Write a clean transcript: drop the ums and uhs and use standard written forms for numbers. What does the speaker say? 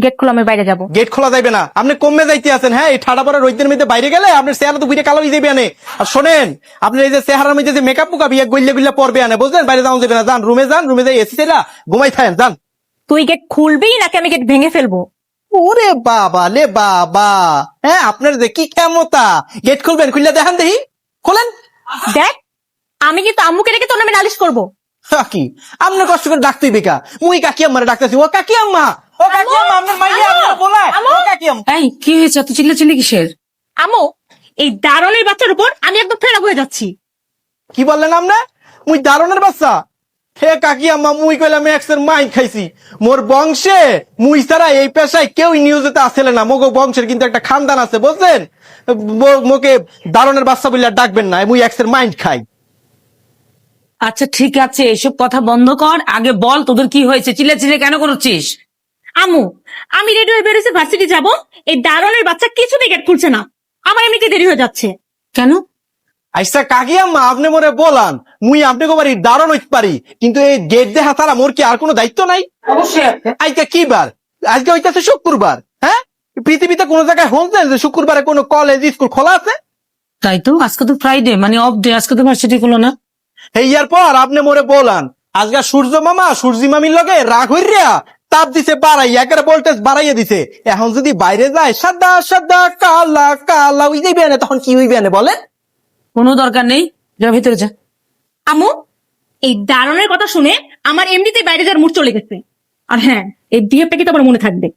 Gate খোলা, আমি বাইরে যাবো। গেট খোলা যাইবে না, আপনি কমে যাইতে আছেন। হ্যাঁ, এই ঠাডা পড়া রোদের মধ্যে বাইরে গেলে আপনার চেহারা তো বুঝে কালো হয়ে যাবে আনে। আর শোনেন, আপনি এই যে চেহারার মধ্যে যে মেকআপ মুকাপ ইয়ে গল্লে গুল্লা পড়বে আনে, বুঝলেন? বাইরে যাওয়া যাবে না, যান রুমে যান, রুমে যাই এসি চাইলা ঘুমাই থাকেন, যান। তুই গেট খুলবি নাকি আমি গেট ভেঙে ফেলবো? ওরে বাবা লে বাবা, হ্যাঁ আপনার যে কি ক্ষমতা! গেট খুলবেন, খুললে দেখান দেখি, খোলেন। দেখ, আমি কিন্তু আম্মুকে রেখে তোর নামে নালিশ করবো। কাকি, আপনার কষ্ট করে ডাকতেই বেকা। মুই কাকি আম্মারে ডাকতেছি। ও কাকি আম্মা, ও কাকি আম্মা, আপনার মাইয়া আপনার বলায়। ও কাকি আম্মা। এই কি হয়েছে, এত চিল্লাচিল্লি কিসের? আম্মু, এই দারুণের বাচ্চার উপর আমি একদম ফেরা হয়ে যাচ্ছি। কি বললেন আপনি? মুই দারুণের বাচ্চা? হে কাকি আম্মা, মুই কইলাম এক্সের মাইন খাইছি। মোর বংশে মুই ছাড়া এই পেশায় কেউ নিউজেতে আসলে না। মোগো বংশের কিন্তু একটা খানদান আছে, বুঝলেন? মোকে দারুণের বাচ্চা বললে ডাকবেন না, মুই এক্সের মাইন্ড খাই। আচ্ছা ঠিক আছে, এসব কথা বন্ধ কর, আগে বল তোদের কি হয়েছে, চিল্লাচিল্লি কেন করছিস? আম্মু, আমি রেডি হয়ে বেরোছি ভার্সিটি যাব, এই দারুণের বাচ্চা কিছুতেই গেট খুলছে না। আমার এমনিতে দেরি হয়ে যাচ্ছে। কেন? আচ্ছা কাকি আম্মা, আপনি মোরে বলান, মুই আপনাকে বাড়ি দারুণ হইতে পারি, কিন্তু এই গেট দেখা ছাড়া মোর কি আর কোনো দায়িত্ব নাই? অবশ্যই আছে। আজকে কি বার? আজকে হইতেছে শুক্রবার। হ্যাঁ, পৃথিবীতে কোনো জায়গায় হচ্ছে যে শুক্রবারে কোনো কলেজ স্কুল খোলা আছে? তাই তো, আজকে তো ফ্রাইডে মানে অফ ডে, আজকে তো ভার্সিটি হলো না। ইয়ার পর আপনি মোরে বলান, আজকে সূর্য মামা সূর্যি মামির লগে রাগ হইয়া তাপ দিছে বাড়াই, একেবারে ভোল্টেজ বাড়াইয়া দিছে। এখন যদি বাইরে যায় সাদা সাদা কালা কালা ওই যাইবে না, তখন কি হইবে না বলেন? কোনো দরকার নেই, যা ভিতরে যা। আম্মু, এই দারুণের কথা শুনে আমার এমনিতেই বাইরে যাওয়ার মুড চলে গেছে। আর হ্যাঁ, এই বিহেভটা কিন্তু আমার মনে থাকবে।